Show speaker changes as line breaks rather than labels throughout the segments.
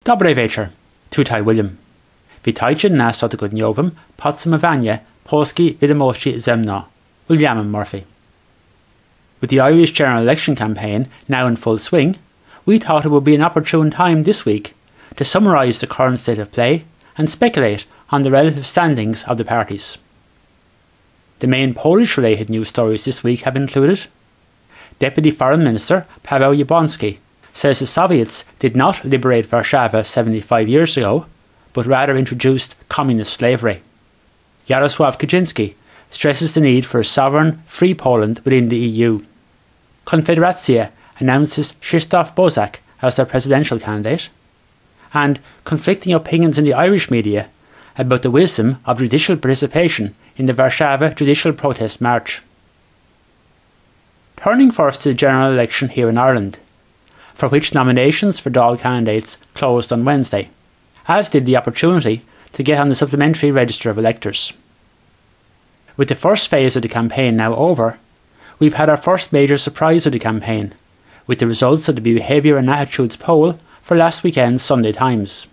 Dobry wieczór, tutaj William. Witajcie na cotygodniowym podsumowaniu Polski wiadomości ze mną, Williamem Murphy. With the Irish general election campaign now in full swing, we thought it would be an opportune time this week to summarise the current state of play and speculate on the relative standings of the parties. The main Polish-related news stories this week have included: Deputy Foreign Minister Paweł Jabłonski says the Soviets did not liberate Warszawa 75 years ago, but rather introduced communist slavery. Jarosłow Kaczyński stresses the need for a sovereign, free Poland within the EU. Konfederacja announces Krzysztof Bosak as their presidential candidate. And conflicting opinions in the Irish media about the wisdom of judicial participation in the Warszawa judicial protest march. Turning first to the general election here in Ireland, for which nominations for Dáil candidates closed on Wednesday, as did the opportunity to get on the supplementary register of electors. With the first phase of the campaign now over, we've had our first major surprise of the campaign, with the results of the Behaviour and Attitudes poll for last weekend's Sunday Times,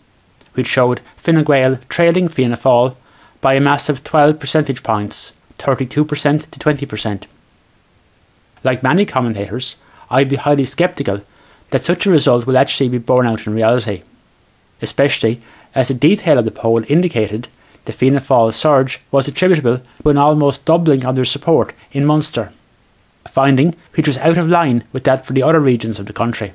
which showed Fine Gael trailing Fianna Fáil by a massive 12 percentage points, 32% to 20%. Like many commentators, I'd be highly sceptical that such a result will actually be borne out in reality, especially as the detail of the poll indicated the Fianna Fáil surge was attributable to an almost doubling of their support in Munster, a finding which was out of line with that for the other regions of the country.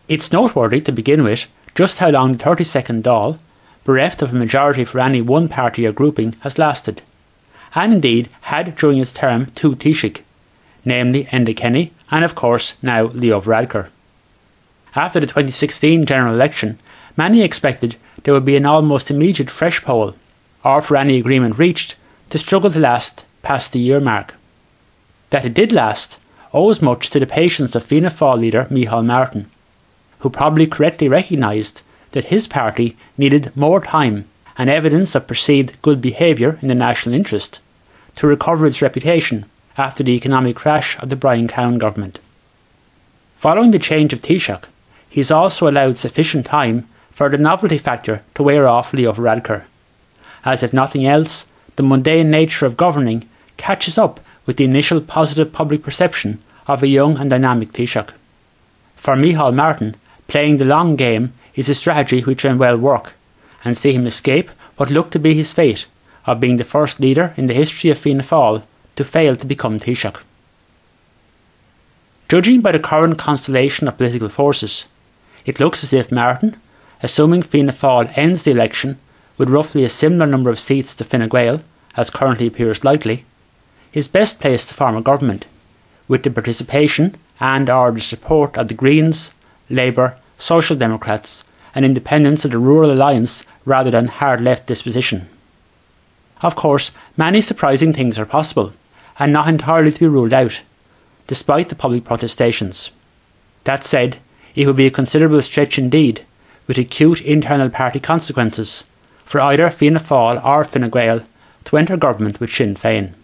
It's noteworthy to begin with just how long the 32nd Dáil, bereft of a majority for any one party or grouping, has lasted, and indeed had during its term two Taoiseach, namely Enda Kenny and of course now Leo Varadkar. After the 2016 general election, many expected there would be an almost immediate fresh poll, or for any agreement reached, to struggle to last past the year mark. That it did last owes much to the patience of Fianna Fáil leader Micheál Martin, who probably correctly recognised that his party needed more time and evidence of perceived good behaviour in the national interest to recover its reputation after the economic crash of the Brian Cowan government. Following the change of Taoiseach, he is also allowed sufficient time for the novelty factor to wear off Leo Varadkar, as if nothing else, the mundane nature of governing catches up with the initial positive public perception of a young and dynamic Taoiseach. For Micheál Martin, playing the long game is a strategy which may well work, and see him escape what looked to be his fate of being the first leader in the history of Fianna Fáil to fail to become Taoiseach. Judging by the current constellation of political forces, it looks as if Martin, assuming Fianna Fáil ends the election with roughly a similar number of seats to Fine Gael, as currently appears likely, is best placed to form a government, with the participation and/or the support of the Greens, Labour, Social Democrats and independents of the Rural Alliance rather than hard left disposition. Of course, many surprising things are possible, and not entirely to be ruled out, despite the public protestations. That said, it would be a considerable stretch indeed, with acute internal party consequences, for either Fianna Fáil or Fine Gael to enter government with Sinn Féin.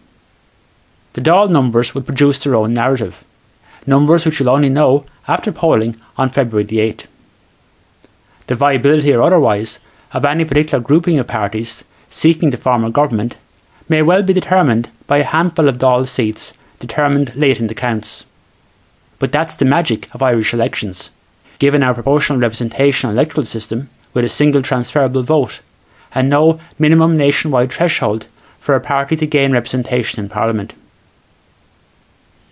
The Dáil numbers will produce their own narrative, numbers which we'll only know after polling on February the 8th. The viability or otherwise of any particular grouping of parties seeking to form a government may well be determined by a handful of Dáil seats determined late in the counts. But that's the magic of Irish elections, given our proportional representation electoral system with a single transferable vote, and no minimum nationwide threshold for a party to gain representation in Parliament.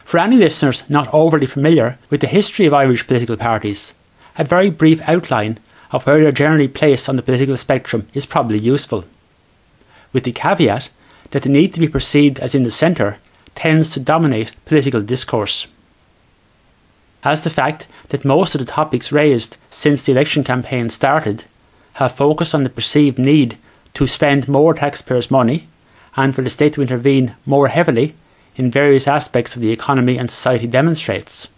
For any listeners not overly familiar with the history of Irish political parties, a very brief outline of where they are generally placed on the political spectrum is probably useful, with the caveat that the need to be perceived as in the centre tends to dominate political discourse. As the fact that most of the topics raised since the election campaign started have focused on the perceived need to spend more taxpayers' money and for the state to intervene more heavily in various aspects of the economy and society demonstrates.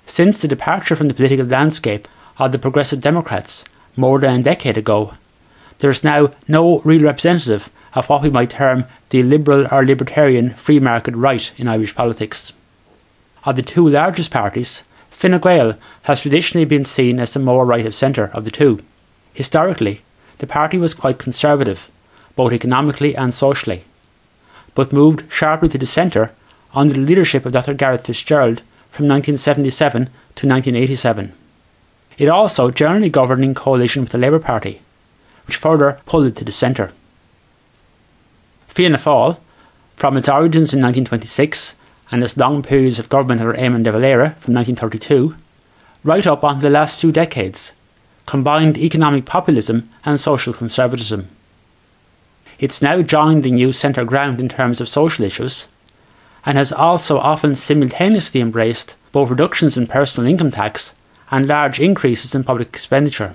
Since the departure from the political landscape of the Progressive Democrats more than a decade ago, there is now no real representative of what we might term the liberal or libertarian free market right in Irish politics. Of the two largest parties, Fine Gael has traditionally been seen as the more right of centre of the two. Historically, the party was quite conservative, both economically and socially, but moved sharply to the centre under the leadership of Dr. Gareth Fitzgerald from 1977 to 1987. It also generally governed in coalition with the Labour Party, which further pulled it to the centre. Fianna Fáil, from its origins in 1926 and its long periods of government under Eamon de Valera from 1932, right up onto the last few decades, combined economic populism and social conservatism. It's now joined the new centre ground in terms of social issues, and has also often simultaneously embraced both reductions in personal income tax and large increases in public expenditure.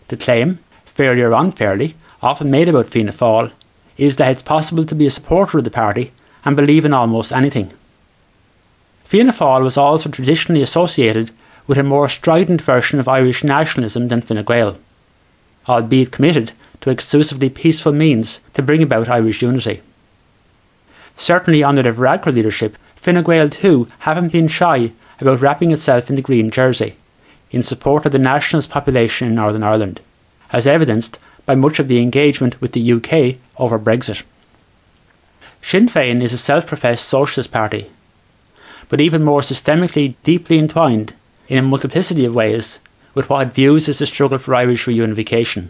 The claim, fairly or unfairly, often made about Fianna Fáil, is that it's possible to be a supporter of the party and believe in almost anything. Fianna Fáil was also traditionally associated with a more strident version of Irish nationalism than Fine Gael, albeit committed to exclusively peaceful means to bring about Irish unity. Certainly under the Varadkar leadership, Fine Gael too haven't been shy about wrapping itself in the green jersey, in support of the nationalist population in Northern Ireland, as evidenced by much of the engagement with the UK over Brexit. Sinn Féin is a self-professed socialist party, but even more systemically deeply entwined in a multiplicity of ways with what it views as the struggle for Irish reunification.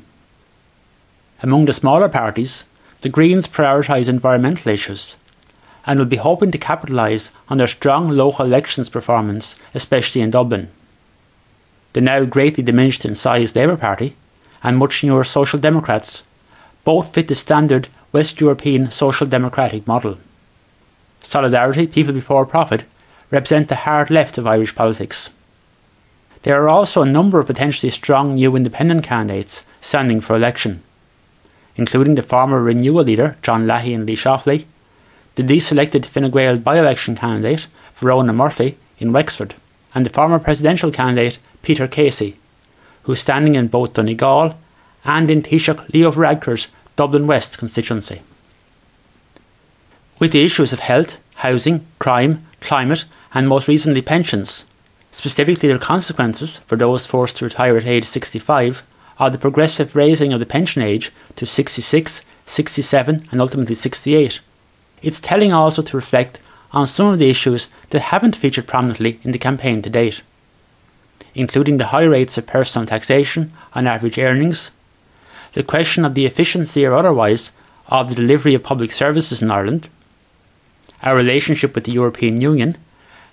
Among the smaller parties, the Greens prioritise environmental issues, and will be hoping to capitalise on their strong local elections performance, especially in Dublin. The now greatly diminished in size Labour Party and much newer Social Democrats both fit the standard West European social democratic model. Solidarity, people before profit, represent the hard left of Irish politics. There are also a number of potentially strong new independent candidates standing for election, including the former Renewal leader John Leahy and Lee Shoffley, the deselected Fine Gael by-election candidate Verona Murphy in Wexford, and the former presidential candidate Peter Casey, who is standing in both Donegal and in Taoiseach Leo Varadkar's Dublin West constituency. With the issues of health, housing, crime, climate and most recently pensions, specifically their consequences for those forced to retire at age 65, of the progressive raising of the pension age to 66, 67 and ultimately 68, it's telling also to reflect on some of the issues that haven't featured prominently in the campaign to date, including the high rates of personal taxation on average earnings, the question of the efficiency or otherwise of the delivery of public services in Ireland, our relationship with the European Union,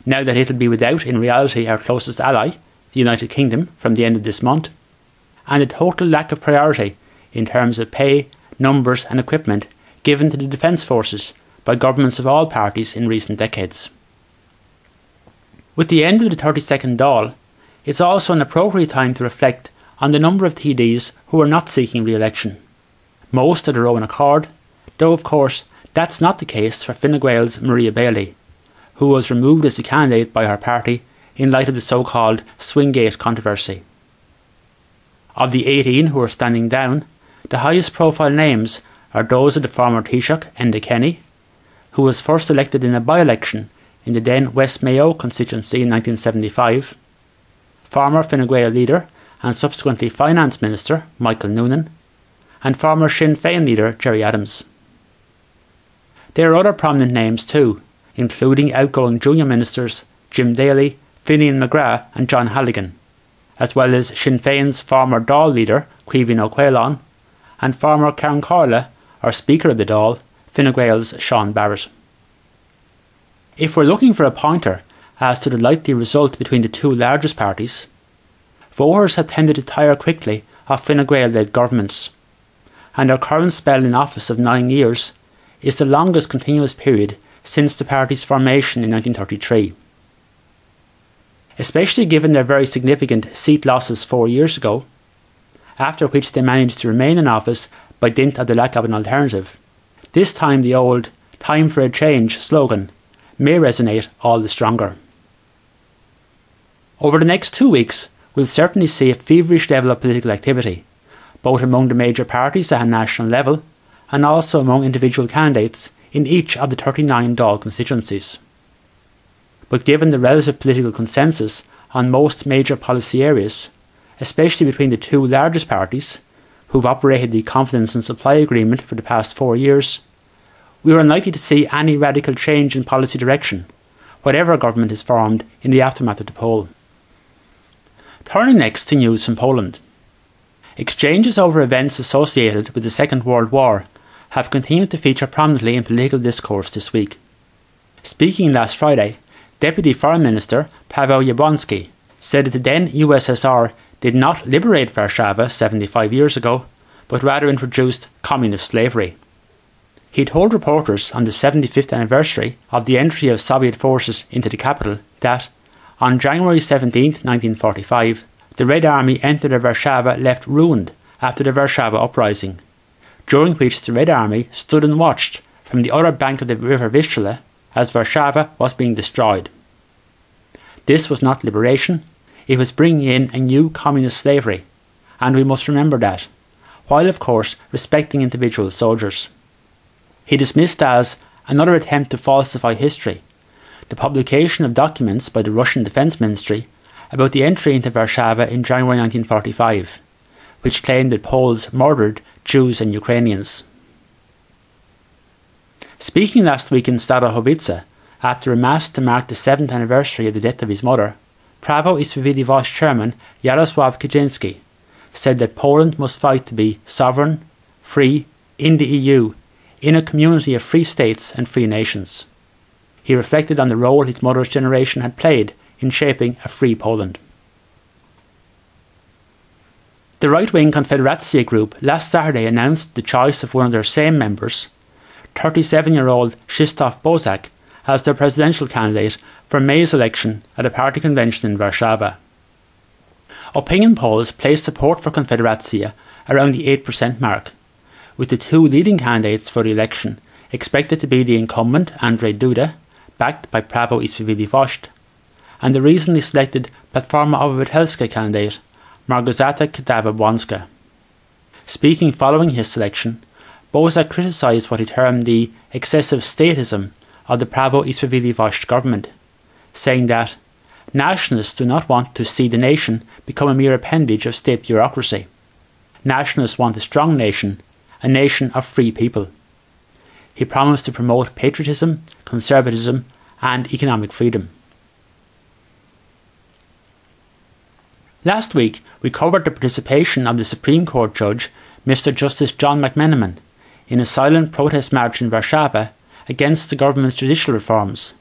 now that it'll be without in reality our closest ally, the United Kingdom, from the end of this month, and a total lack of priority in terms of pay, numbers and equipment given to the defence forces by governments of all parties in recent decades. With the end of the 32nd Dáil, it's also an appropriate time to reflect on the number of TDs who are not seeking re-election, most of their own accord, though of course that's not the case for Fine Gael's Maria Bailey, who was removed as a candidate by her party in light of the so-called Swingate controversy. Of the 18 who are standing down, the highest profile names are those of the former Taoiseach Enda Kenny, who was first elected in a by-election in the then West Mayo constituency in 1975, former Fine Gael leader and subsequently Finance Minister Michael Noonan, and former Sinn Féin leader Gerry Adams. There are other prominent names too, including outgoing junior ministers Jim Daly, Finian McGrath and John Halligan, as well as Sinn Féin's former Dáil leader Caoimhín Ó Caoláin and former Ceann Comhairle, or Speaker of the Dáil, Fine Gael's Sean Barrett. If we're looking for a pointer as to the likely result between the two largest parties, voters have tended to tire quickly of Fine Gael-led governments, and their current spell in office of 9 years is the longest continuous period since the party's formation in 1933. Especially given their very significant seat losses 4 years ago, after which they managed to remain in office by dint of the lack of an alternative, this time the old "time for a change" slogan may resonate all the stronger. Over the next 2 weeks, we'll certainly see a feverish level of political activity, both among the major parties at a national level and also among individual candidates in each of the 39 Dáil constituencies. But given the relative political consensus on most major policy areas, especially between the two largest parties, who've operated the confidence and supply agreement for the past 4 years, we are unlikely to see any radical change in policy direction, whatever government is formed in the aftermath of the poll. Turning next to news from Poland. Exchanges over events associated with the Second World War have continued to feature prominently in political discourse this week. Speaking last Friday, Deputy Foreign Minister Paweł Jabłonski said that the then USSR did not liberate Warszawa 75 years ago, but rather introduced communist slavery. He told reporters on the 75th anniversary of the entry of Soviet forces into the capital that, on January 17, 1945, the Red Army entered a Warszawa left ruined after the Warszawa uprising, during which the Red Army stood and watched from the other bank of the river Vistula as Warszawa was being destroyed. This was not liberation, it was bringing in a new communist slavery, and we must remember that, while of course respecting individual soldiers. He dismissed as another attempt to falsify history the publication of documents by the Russian Defence Ministry about the entry into Warszawa in January 1945, which claimed that Poles murdered Jews and Ukrainians. Speaking last week in Starachowice, after a mass to mark the 7th anniversary of the death of his mother, Prawo i Sprawiedliwość chairman Jarosłow Kaczyński said that Poland must fight to be sovereign, free, in the EU, in a community of free states and free nations. He reflected on the role his mother's generation had played in shaping a free Poland. The right-wing Konfederacja group last Saturday announced the choice of one of their same members, 37-year-old Krzysztof Bosak, as their presidential candidate for May's election at a party convention in Warszawa. Opinion polls place support for Konfederacja around the 8% mark, with the two leading candidates for the election expected to be the incumbent Andrzej Duda, backed by Prawo i Sprawiedliwość, and the recently selected Platforma Obywatelska candidate Małgorzata Kidawa-Błońska. Speaking following his selection, Bosak criticised what he termed the excessive statism of the Prawo i Sprawiedliwość government, saying that nationalists do not want to see the nation become a mere appendage of state bureaucracy. Nationalists want a strong nation, a nation of free people. He promised to promote patriotism, conservatism and economic freedom. Last week, we covered the participation of the Supreme Court judge, Mr. Justice John McMenamin, in a silent protest march in Warszawa against the government's judicial reforms,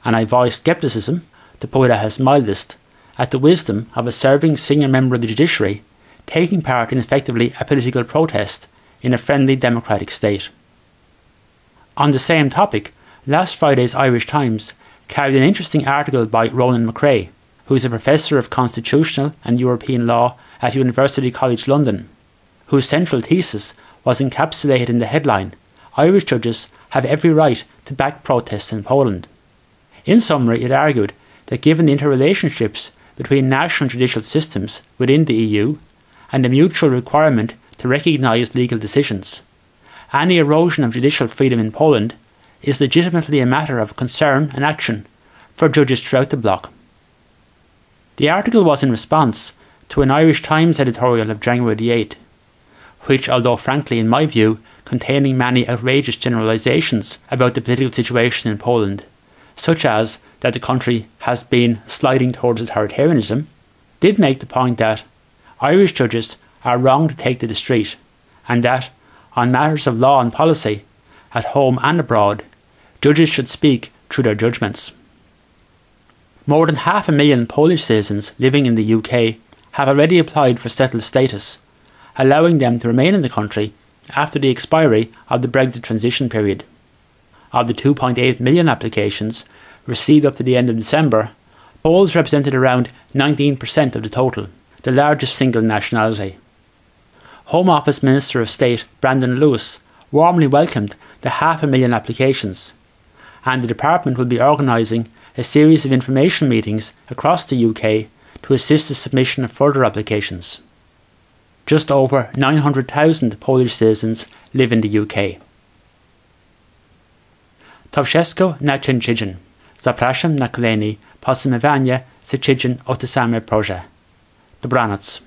and I voiced scepticism, to put it at his mildest, at the wisdom of a serving senior member of the judiciary taking part in effectively a political protest in a friendly democratic state. On the same topic, last Friday's Irish Times carried an interesting article by Ronan McRae, who is a professor of constitutional and European law at University College London, whose central thesis was encapsulated in the headline, "Irish judges have every right to back protests in Poland." In summary, it argued that given the interrelationships between national judicial systems within the EU and the mutual requirement to recognise legal decisions, any erosion of judicial freedom in Poland is legitimately a matter of concern and action for judges throughout the bloc. The article was in response to an Irish Times editorial of January the 8th, which, although frankly in my view containing many outrageous generalisations about the political situation in Poland, such as that the country has been sliding towards authoritarianism, did make the point that Irish judges are wrong to take to the street, and that, on matters of law and policy, at home and abroad, judges should speak through their judgments. More than 500,000 Polish citizens living in the UK have already applied for settled status, allowing them to remain in the country after the expiry of the Brexit transition period. Of the 2.8 million applications received up to the end of December, Poles represented around 19% of the total, the largest single nationality. Home Office Minister of State Brandon Lewis warmly welcomed the 500,000 applications, and the department will be organising a series of information meetings across the UK to assist the submission of further applications. Just over 900,000 Polish citizens live in the UK. To wszystko na Czynczyzn. Zapraszam na kolejne podsumowanie sa tidjin ó ta samir próise. Dobranoc.